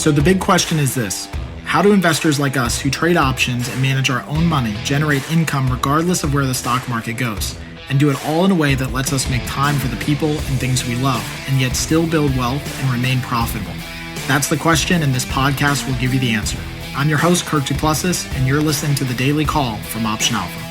So the big question is this: how do investors like us who trade options and manage our own money generate income regardless of where the stock market goes, and do it all in a way that lets us make time for the people and things we love, and yet still build wealth and remain profitable? That's the question, and this podcast will give you the answer. I'm your host, Kirk Duplessis, and you're listening to The Daily Call from Option Alpha.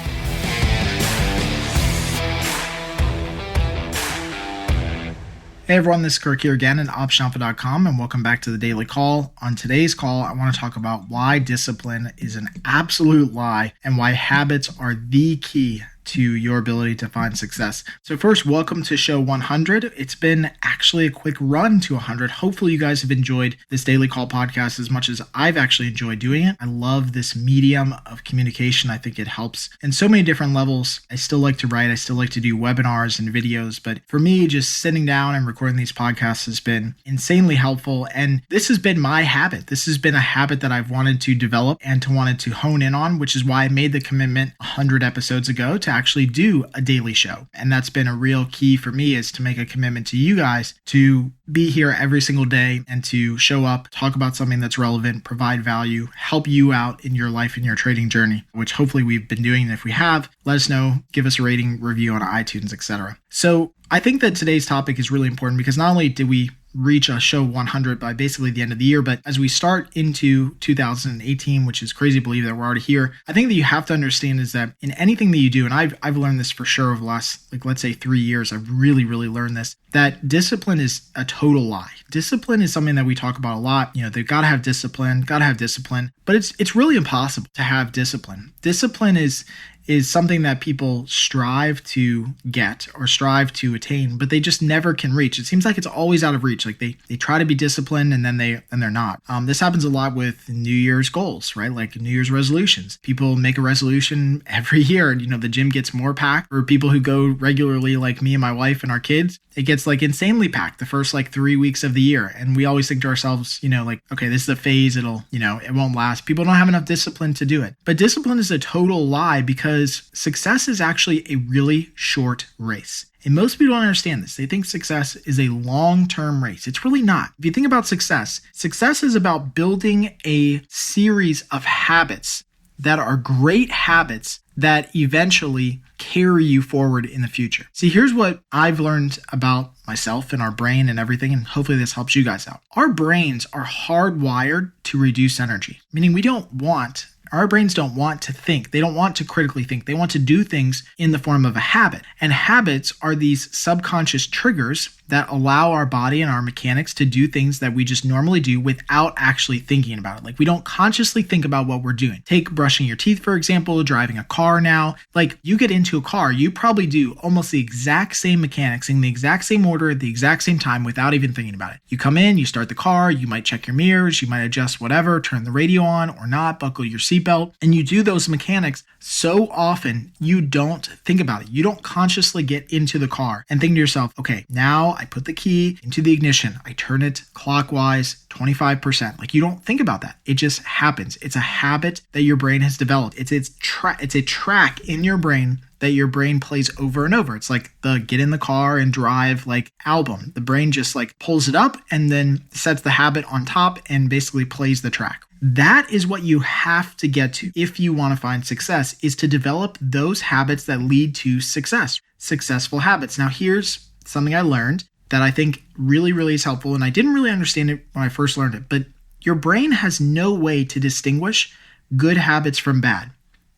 Hey everyone, this is Kirk here again at OptionAlpha.com, and welcome back to The Daily Call. On today's call, I want to talk about why discipline is an absolute lie and why habits are the key to your ability to find success. So first, welcome to show 100. It's been actually a quick run to 100. Hopefully you guys have enjoyed this Daily Call podcast as much as I've actually enjoyed doing it. I love this medium of communication. I think it helps in so many different levels. I still like to write. I still like to do webinars and videos. But for me, just sitting down and recording these podcasts has been insanely helpful. And this has been my habit. This has been a habit that I've wanted to develop and wanted to hone in on, which is why I made the commitment 100 episodes ago to actually do a daily show. And that's been a real key for me, is to make a commitment to you guys to be here every single day and to show up, talk about something that's relevant, provide value, help you out in your life and your trading journey, which hopefully we've been doing. And if we have, let us know, give us a rating, review on iTunes, etc. So I think that today's topic is really important because not only did we reach a show 100 by basically the end of the year, but as we start into 2018, which is crazy to believe that we're already here, I think that you have to understand is that in anything that you do, and I've learned this for sure over the last, let's say 3 years, I've really learned this, that discipline is a total lie. Discipline is something that we talk about a lot. You know, they've got to have discipline, but it's really impossible to have discipline. Discipline is something that people strive to get or strive to attain, but they just never can reach. It seems like it's always out of reach. Like they try to be disciplined and then they're not. This happens a lot with New Year's goals, right? Like New Year's resolutions. People make a resolution every year and, the gym gets more packed. For people who go regularly, like me and my wife and our kids, it gets like insanely packed the first 3 weeks of the year. And we always think to ourselves, okay, this is a phase. It'll, it won't last. People don't have enough discipline to do it. But discipline is a total lie because success is actually a really short race. And most people don't understand this. They think success is a long-term race. It's really not. If you think about success is about building a series of habits that are great habits that eventually carry you forward in the future. See, here's what I've learned about myself and our brain and everything, and hopefully this helps you guys out. Our brains are hardwired to reduce energy, meaning our brains don't want to think. They don't want to critically think. They want to do things in the form of a habit. And habits are these subconscious triggers that allow our body and our mechanics to do things that we just normally do without actually thinking about it. Like we don't consciously think about what we're doing. Take brushing your teeth, for example, driving a car now. Like you get into a car, you probably do almost the exact same mechanics in the exact same order at the exact same time without even thinking about it. You come in, you start the car, you might check your mirrors, you might adjust whatever, turn the radio on or not, buckle your seatbelt, and you do those mechanics so often you don't think about it. You don't consciously get into the car and think to yourself, okay, now I put the key into the ignition. I turn it clockwise 25%. Like you don't think about that. It just happens. It's a habit that your brain has developed. It's a track in your brain that your brain plays over and over. It's like the get in the car and drive album. The brain just pulls it up and then sets the habit on top and basically plays the track. That is what you have to get to if you want to find success, is to develop those habits that lead to success, successful habits. Now, here's something I learned that I think really is helpful, and I didn't really understand it when I first learned it, but your brain has no way to distinguish good habits from bad.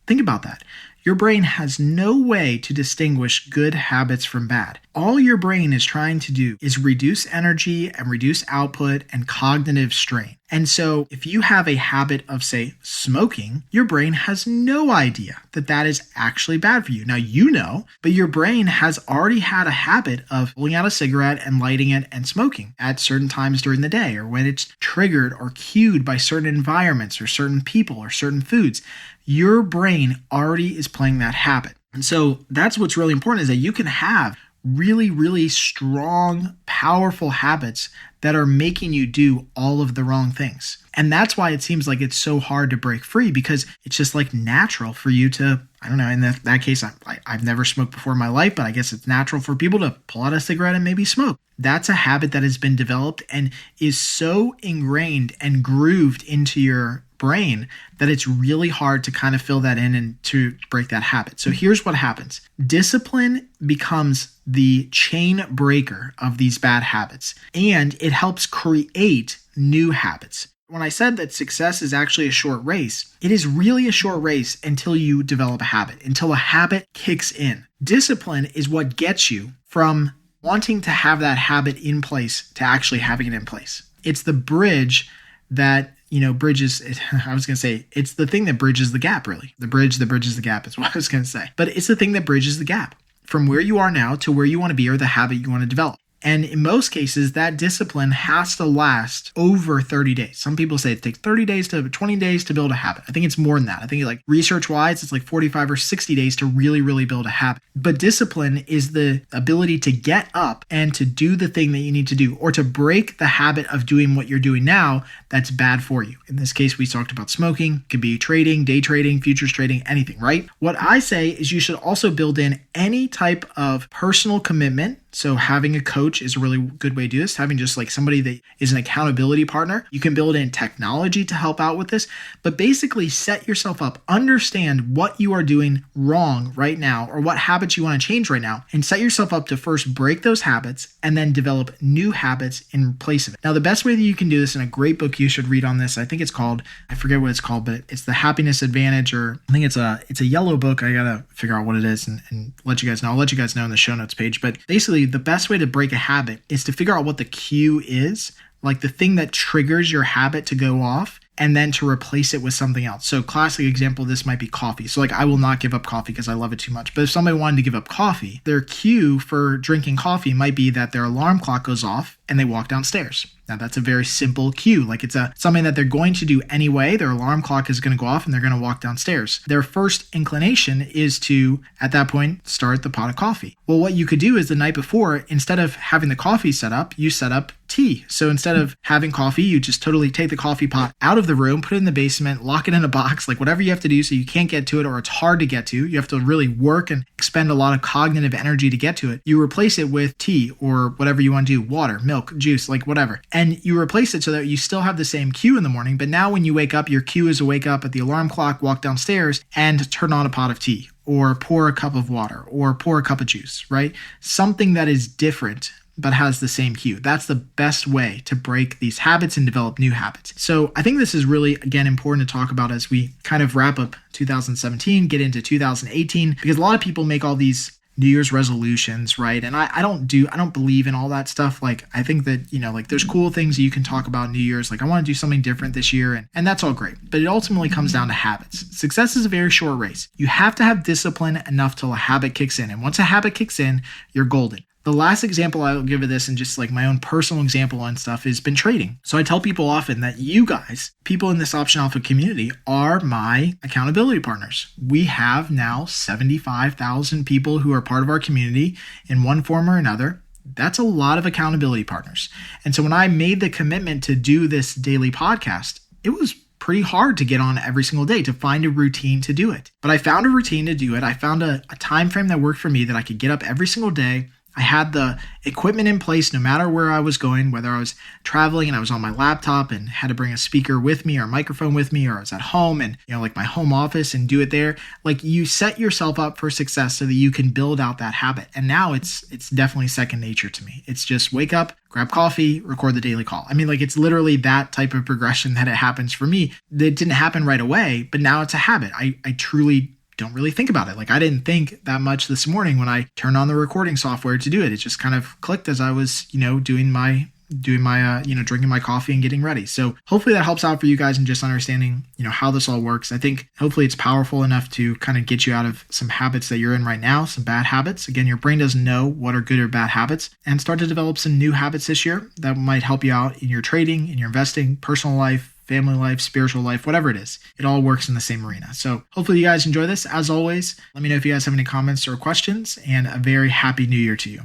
Think about that. Your brain has no way to distinguish good habits from bad. All your brain is trying to do is reduce energy and reduce output and cognitive strain. And so if you have a habit of, say, smoking, your brain has no idea that that is actually bad for you. Now, but your brain has already had a habit of pulling out a cigarette and lighting it and smoking at certain times during the day, or when it's triggered or cued by certain environments or certain people or certain foods. Your brain already is playing that habit. And so that's what's really important, is that you can have really strong, powerful habits that are making you do all of the wrong things. And that's why it seems like it's so hard to break free, because it's just like natural for you to, I don't know, in that case, I've never smoked before in my life, but I guess it's natural for people to pull out a cigarette and maybe smoke. That's a habit that has been developed and is so ingrained and grooved into your brain that it's really hard to kind of fill that in and to break that habit. So here's what happens. Discipline becomes the chain breaker of these bad habits, and it helps create new habits. When I said that success is actually a short race, it is really a short race until you develop a habit, until a habit kicks in. Discipline is what gets you from wanting to have that habit in place to actually having it in place. It's the bridge that, bridges it. I was going to say, it's the thing that bridges the gap, really. The bridge that bridges the gap is what I was going to say. But it's the thing that bridges the gap from where you are now to where you want to be, or the habit you want to develop. And in most cases, that discipline has to last over 30 days. Some people say it takes 30 days to 20 days to build a habit. I think it's more than that. I think like research-wise, it's like 45 or 60 days to really, really build a habit. But discipline is the ability to get up and to do the thing that you need to do, or to break the habit of doing what you're doing now that's bad for you. In this case, we talked about smoking. It could be trading, day trading, futures trading, anything, right? What I say is you should also build in any type of personal commitment. So having a coach is a really good way to do this. Having just like somebody that is an accountability partner. You can build in technology to help out with this, but basically set yourself up, understand what you are doing wrong right now, or what habits you want to change right now, and set yourself up to first break those habits and then develop new habits in place of it. Now, the best way that you can do this, in a great book you should read on this, I think it's called, I forget what it's called, but it's The Happiness Advantage, or I think it's a yellow book. I gotta figure out what it is and let you guys know. I'll let you guys know in the show notes page. But basically, the best way to break a habit is to figure out what the cue is, like the thing that triggers your habit to go off, and then to replace it with something else. So classic example, this might be coffee. So like I will not give up coffee because I love it too much. But if somebody wanted to give up coffee, their cue for drinking coffee might be that their alarm clock goes off and they walk downstairs. Now that's a very simple cue. Like it's something that they're going to do anyway. Their alarm clock is going to go off and they're going to walk downstairs. Their first inclination is to, at that point, start the pot of coffee. Well, what you could do is the night before, instead of having the coffee set up, you set up tea. So instead of having coffee, you just totally take the coffee pot out of the room, put it in the basement, lock it in a box, like whatever you have to do so you can't get to it, or it's hard to get to. You have to really work and expend a lot of cognitive energy to get to it. You replace it with tea or whatever you want to do, water, milk, juice, like whatever. And you replace it so that you still have the same cue in the morning, but now when you wake up, your cue is to wake up at the alarm clock, walk downstairs, and turn on a pot of tea, or pour a cup of water, or pour a cup of juice, right? Something that is different but has the same cue. That's the best way to break these habits and develop new habits. So I think this is really, again, important to talk about as we kind of wrap up 2017, get into 2018, because a lot of people make all these New Year's resolutions, right? And I don't believe in all that stuff. Like, I think that, like there's cool things you can talk about New Year's. Like, I want to do something different this year, and that's all great. But it ultimately comes down to habits. Success is a very short race. You have to have discipline enough till a habit kicks in. And once a habit kicks in, you're golden. The last example I'll give of this, and just like my own personal example on stuff, has been trading. So I tell people often that you guys, people in this Option Alpha community, are my accountability partners. We have now 75,000 people who are part of our community in one form or another. That's a lot of accountability partners. And so when I made the commitment to do this daily podcast, it was pretty hard to get on every single day, to find a routine to do it. But I found a routine to do it. I found a time frame that worked for me, that I could get up every single day. I had the equipment in place no matter where I was going, whether I was traveling and I was on my laptop and had to bring a speaker with me or a microphone with me, or I was at home and, like my home office and do it there. Like, you set yourself up for success so that you can build out that habit. And now it's definitely second nature to me. It's just wake up, grab coffee, record the daily call. I mean, like, it's literally that type of progression that it happens for me. It didn't happen right away, but now it's a habit. I truly don't really think about it. Like, I didn't think that much this morning when I turned on the recording software to do it. It just kind of clicked as I was, doing my drinking my coffee and getting ready. So hopefully that helps out for you guys in just understanding, how this all works. I think hopefully it's powerful enough to kind of get you out of some habits that you're in right now, some bad habits. Again, your brain doesn't know what are good or bad habits, and start to develop some new habits this year that might help you out in your trading, in your investing, personal life, family life, spiritual life, whatever it is. It all works in the same arena. So hopefully you guys enjoy this. As always, let me know if you guys have any comments or questions, and a very happy new year to you.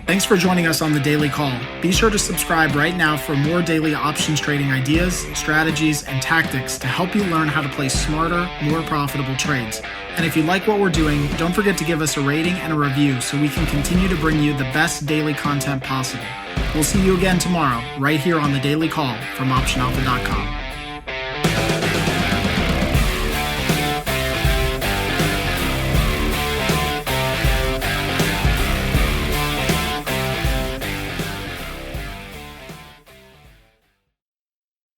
Thanks for joining us on the Daily Call. Be sure to subscribe right now for more daily options trading ideas, strategies, and tactics to help you learn how to place smarter, more profitable trades. And if you like what we're doing, don't forget to give us a rating and a review so we can continue to bring you the best daily content possible. We'll see you again tomorrow, right here on the Daily Call from OptionAlpha.com.